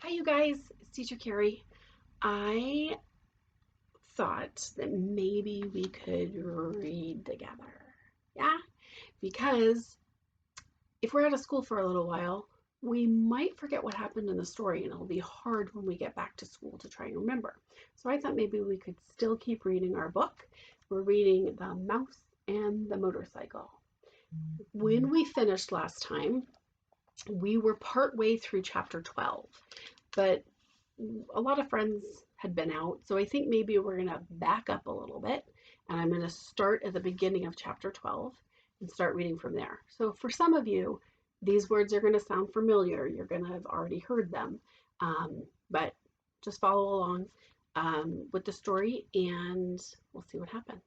Hi, you guys. It's Teacher Carrie. I thought that maybe we could read together. Yeah? Because if we're out of school for a little while, we might forget what happened in the story, and it'll be hard when we get back to school to try and remember. So I thought maybe we could still keep reading our book. We're reading The Mouse and the Motorcycle. When we finished last time, we were part way through chapter 12, but a lot of friends had been out, so I think maybe we're going to back up a little bit, and I'm going to start at the beginning of chapter 12 and start reading from there. So for some of you, these words are going to sound familiar. You're going to have already heard them, but just follow along with the story, and we'll see what happens.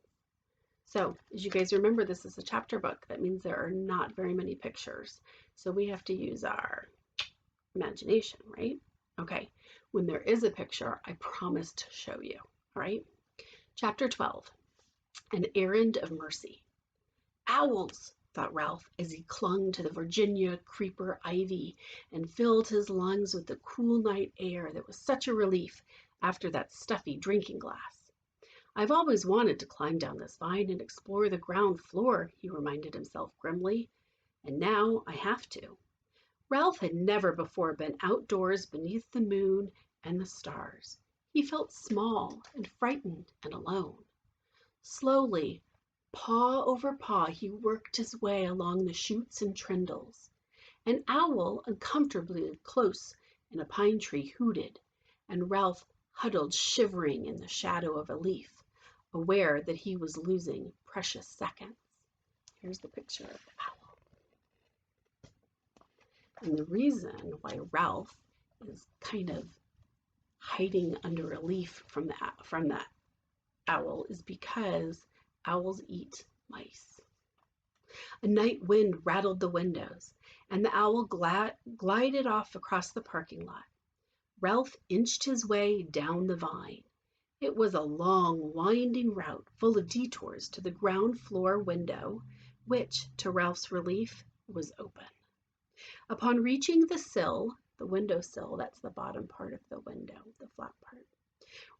So as you guys remember, this is a chapter book. That means there are not very many pictures. So we have to use our imagination, right? Okay, when there is a picture, I promise to show you, all right? Chapter 12, An Errand of Mercy. Owls, thought Ralph as he clung to the Virginia creeper ivy and filled his lungs with the cool night air that was such a relief after that stuffy drinking glass. I've always wanted to climb down this vine and explore the ground floor, he reminded himself grimly, and now I have to. Ralph had never before been outdoors beneath the moon and the stars. He felt small and frightened and alone. Slowly, paw over paw, he worked his way along the shoots and trindles. An owl uncomfortably close in a pine tree hooted, and Ralph huddled shivering in the shadow of a leaf, aware that he was losing precious seconds. Here's the picture of the owl. And the reason why Ralph is kind of hiding under a leaf from the owl is because owls eat mice. A night wind rattled the windows, and the owl glided off across the parking lot. Ralph inched his way down the vine. It was a long, winding route full of detours to the ground floor window, which, to Ralph's relief, was open. Upon reaching the window sill, that's the bottom part of the window, the flat part,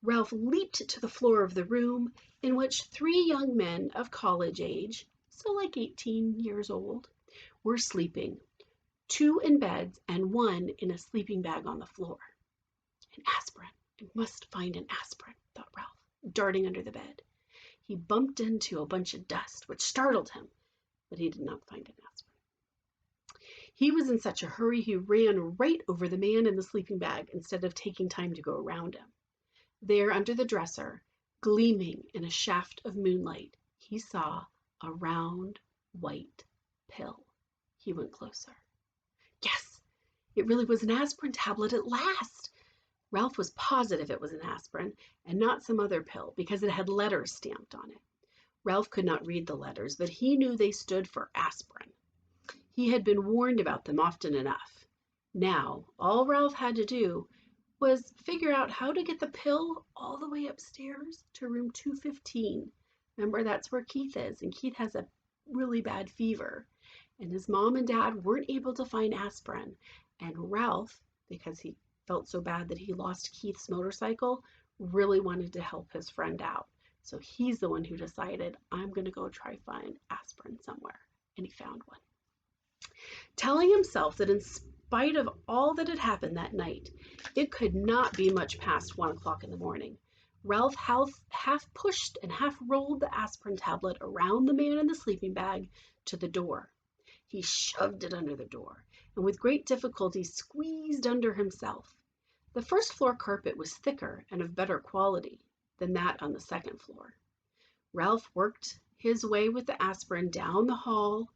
Ralph leaped to the floor of the room in which three young men of college age, so like 18 years old, were sleeping, two in beds and one in a sleeping bag on the floor. An aspirin. I must find an aspirin, thought Ralph, darting under the bed. He bumped into a bunch of dust, which startled him, but he did not find an aspirin. He was in such a hurry he ran right over the man in the sleeping bag instead of taking time to go around him. There under the dresser, gleaming in a shaft of moonlight, he saw a round, white pill. He went closer. Yes, it really was an aspirin tablet at last. Ralph was positive it was an aspirin and not some other pill because it had letters stamped on it. Ralph could not read the letters, but he knew they stood for aspirin. He had been warned about them often enough. Now, all Ralph had to do was figure out how to get the pill all the way upstairs to room 215. Remember, that's where Keith is, and Keith has a really bad fever. And his mom and dad weren't able to find aspirin. And Ralph, because he felt so bad that he lost Keith's motorcycle, really wanted to help his friend out. So he's the one who decided, I'm going to go try find aspirin somewhere. And he found one. Telling himself that in spite of all that had happened that night, it could not be much past 1 o'clock in the morning. Ralph half pushed and half rolled the aspirin tablet around the man in the sleeping bag to the door. He shoved it under the door and with great difficulty squeezed under himself. The first floor carpet was thicker and of better quality than that on the second floor. Ralph worked his way with the aspirin down the hall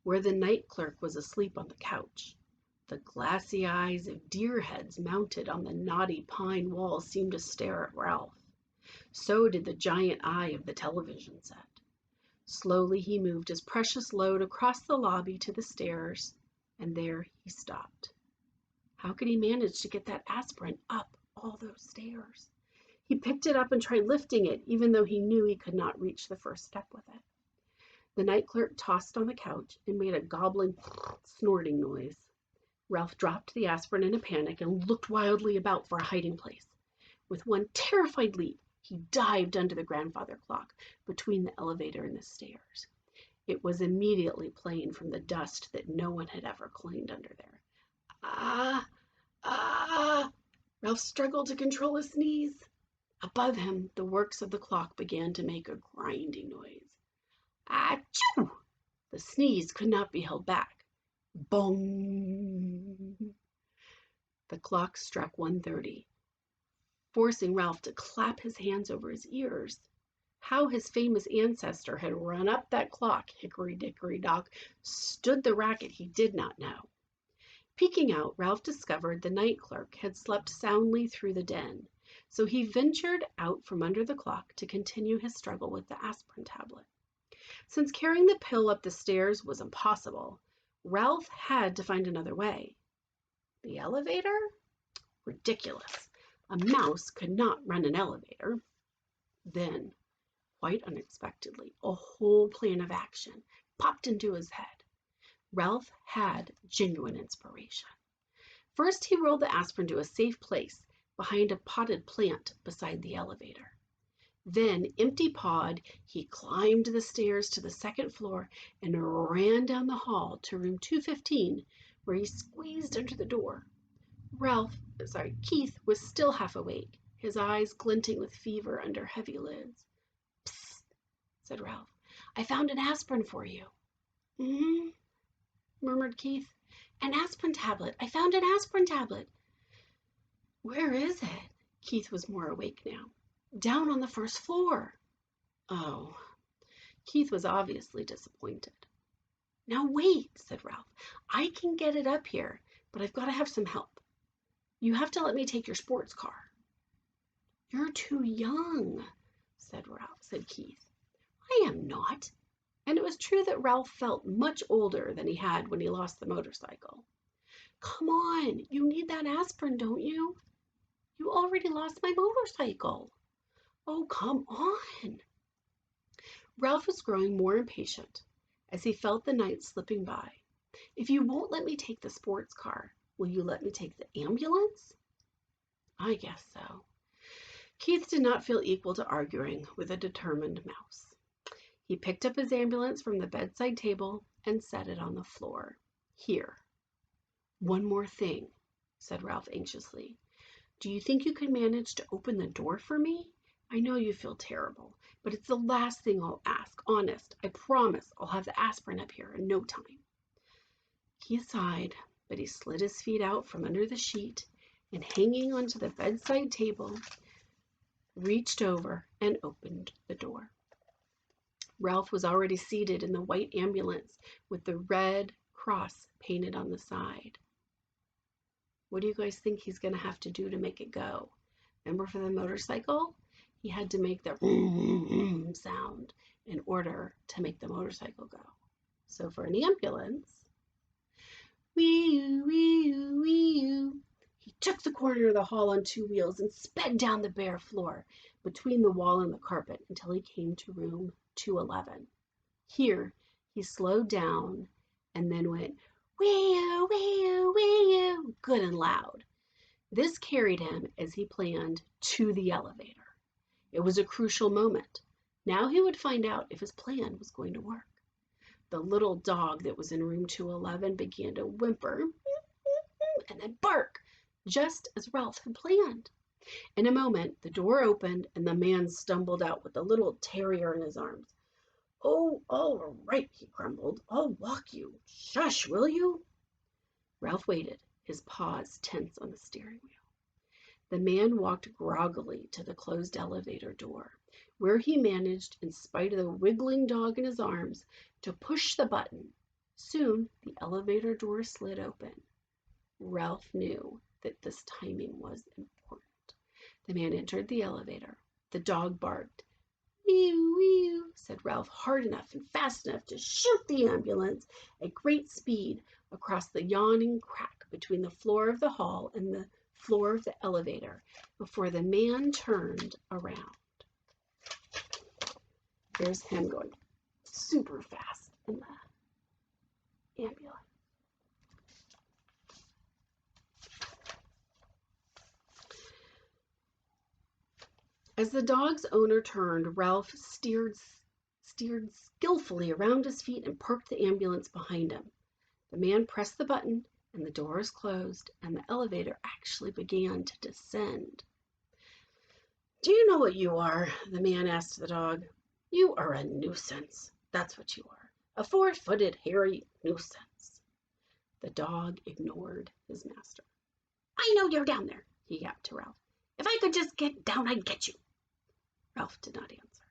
where the night clerk was asleep on the couch. The glassy eyes of deer heads mounted on the knotty pine walls seemed to stare at Ralph. So did the giant eye of the television set. Slowly he moved his precious load across the lobby to the stairs, and there he stopped. How could he manage to get that aspirin up all those stairs? He picked it up and tried lifting it, even though he knew he could not reach the first step with it. The night clerk tossed on the couch and made a gobbling, snorting noise. Ralph dropped the aspirin in a panic and looked wildly about for a hiding place. With one terrified leap, he dived under the grandfather clock between the elevator and the stairs. It was immediately plain from the dust that no one had ever cleaned under there. Ah! Ah! Ralph struggled to control a sneeze. Above him, the works of the clock began to make a grinding noise. Achoo! The sneeze could not be held back. Bong! The clock struck 1:30, forcing Ralph to clap his hands over his ears. How his famous ancestor had run up that clock, hickory-dickory-dock, stood the racket he did not know. Peeking out, Ralph discovered the night clerk had slept soundly through the den, so he ventured out from under the clock to continue his struggle with the aspirin tablet. Since carrying the pill up the stairs was impossible, Ralph had to find another way. The elevator? Ridiculous. A mouse could not run an elevator. Then, quite unexpectedly, a whole plan of action popped into his head. Ralph had genuine inspiration. First, he rolled the aspirin to a safe place behind a potted plant beside the elevator. Then, empty-pawed, he climbed the stairs to the second floor and ran down the hall to room 215, where he squeezed under the door. Keith was still half awake, his eyes glinting with fever under heavy lids. "Psst," said Ralph. "I found an aspirin for you." "Hmm?" murmured Keith. "An aspirin tablet. I found an aspirin tablet." "Where is it?" Keith was more awake now. "Down on the first floor." "Oh." Keith was obviously disappointed. "Now wait," said Ralph. "I can get it up here, but I've got to have some help. You have to let me take your sports car." "You're too young," said Keith. "I am not." And it was true that Ralph felt much older than he had when he lost the motorcycle. "Come on, you need that aspirin, don't you?" "You already lost my motorcycle." "Oh, come on." Ralph was growing more impatient as he felt the night slipping by. "If you won't let me take the sports car, will you let me take the ambulance?" "I guess so." Keith did not feel equal to arguing with a determined mouse. He picked up his ambulance from the bedside table and set it on the floor. "Here." "One more thing," said Ralph anxiously. "Do you think you could manage to open the door for me? I know you feel terrible, but it's the last thing I'll ask. Honest, I promise I'll have the aspirin up here in no time." Keith sighed, but he slid his feet out from under the sheet and, hanging onto the bedside table, reached over and opened the door. Ralph was already seated in the white ambulance with the red cross painted on the side. What do you guys think he's going to have to do to make it go? Remember, for the motorcycle, he had to make the sound in order to make the motorcycle go. So for an ambulance, wee-oo, wee-oo, wee-oo. He took the corner of the hall on two wheels and sped down the bare floor between the wall and the carpet until he came to room 211. Here, he slowed down and then went wee-oo, wee-oo, wee-oo, good and loud. This carried him, as he planned, to the elevator. It was a crucial moment. Now he would find out if his plan was going to work. The little dog that was in room 211 began to whimper and then bark, just as Ralph had planned. In a moment, the door opened and the man stumbled out with the little terrier in his arms. "Oh, all right," he grumbled. "I'll walk you. Shush, will you?" Ralph waited, his paws tense on the steering wheel. The man walked groggily to the closed elevator door, where he managed, in spite of the wiggling dog in his arms, to push the button. Soon, the elevator door slid open. Ralph knew that this timing was important. The man entered the elevator. The dog barked. "Wee-oo, wee-oo," said Ralph, hard enough and fast enough to shoot the ambulance at great speed across the yawning crack between the floor of the hall and the floor of the elevator before the man turned around. There's him going super fast in the ambulance. As the dog's owner turned, Ralph steered skillfully around his feet and parked the ambulance behind him. The man pressed the button, and the doors closed, and the elevator actually began to descend. "Do you know what you are?" the man asked the dog. "You are a nuisance. That's what you are. A four-footed, hairy nuisance." The dog ignored his master. "I know you're down there," he yapped to Ralph. "If I could just get down, I'd get you." Ralph did not answer.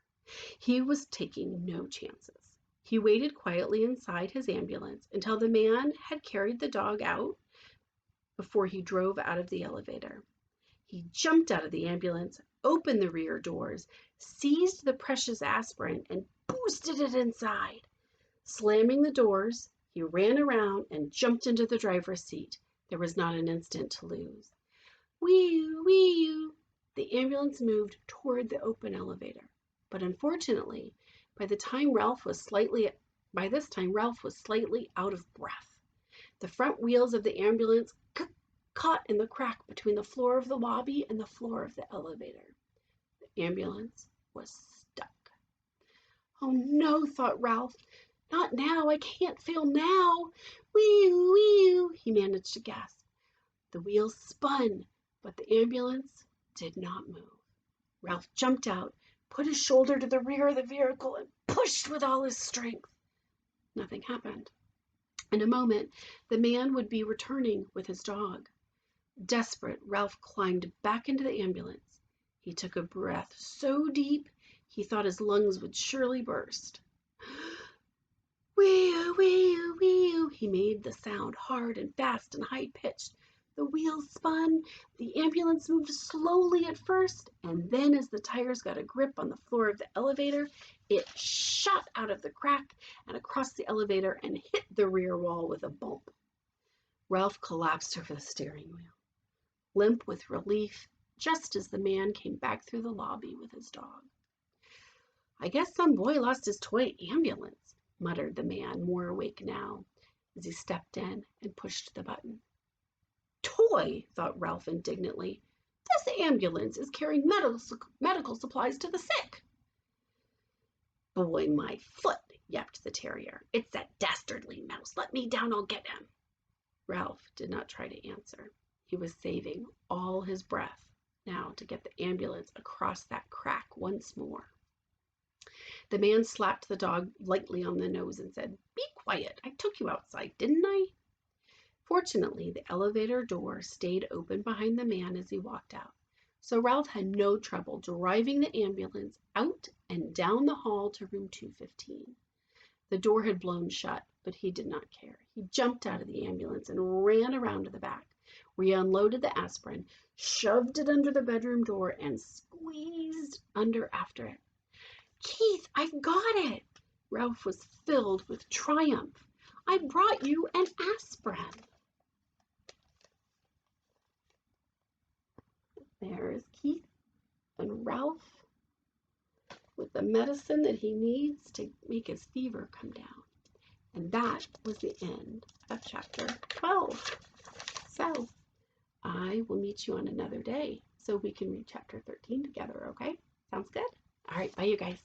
He was taking no chances. He waited quietly inside his ambulance until the man had carried the dog out before he drove out of the elevator. He jumped out of the ambulance, opened the rear doors, seized the precious aspirin, and boosted it inside. Slamming the doors, he ran around and jumped into the driver's seat. There was not an instant to lose. Wee-oo, wee-oo. The ambulance moved toward the open elevator. But unfortunately, by this time Ralph was slightly out of breath. The front wheels of the ambulance caught in the crack between the floor of the lobby and the floor of the elevator. The ambulance was stuck. "Oh no," thought Ralph. "Not now. I can't fail now. Wee-oo, wee-oo," he managed to gasp. The wheels spun, but the ambulance did not move. Ralph jumped out, put his shoulder to the rear of the vehicle, and pushed with all his strength. Nothing happened. In a moment, the man would be returning with his dog. Desperate, Ralph climbed back into the ambulance. He took a breath so deep he thought his lungs would surely burst. Wee-oo, wee-oo, wee-oo. He made the sound hard and fast and high-pitched. The wheels spun. The ambulance moved slowly at first, and then as the tires got a grip on the floor of the elevator, it shot out of the crack and across the elevator and hit the rear wall with a bump. Ralph collapsed over the steering wheel, limp with relief, just as the man came back through the lobby with his dog. "I guess some boy lost his toy ambulance," muttered the man, more awake now, as he stepped in and pushed the button. "Toy!" thought Ralph indignantly. "This ambulance is carrying medical supplies to the sick." "Boy, my foot!" yapped the terrier. "It's that dastardly mouse. Let me down, I'll get him." Ralph did not try to answer. He was saving all his breath now to get the ambulance across that crack once more. The man slapped the dog lightly on the nose and said, "Be quiet. I took you outside, didn't I?" Fortunately, the elevator door stayed open behind the man as he walked out, so Ralph had no trouble driving the ambulance out and down the hall to room 215. The door had blown shut, but he did not care. He jumped out of the ambulance and ran around to the back, where he unloaded the aspirin, shoved it under the bedroom door, and squeezed under after it. "Keith, I've got it!" Ralph was filled with triumph. "I brought you an aspirin." There's Keith and Ralph with the medicine that he needs to make his fever come down. And that was the end of chapter 12. So I will meet you on another day so we can read chapter 13 together, okay? Sounds good? All right, bye you guys.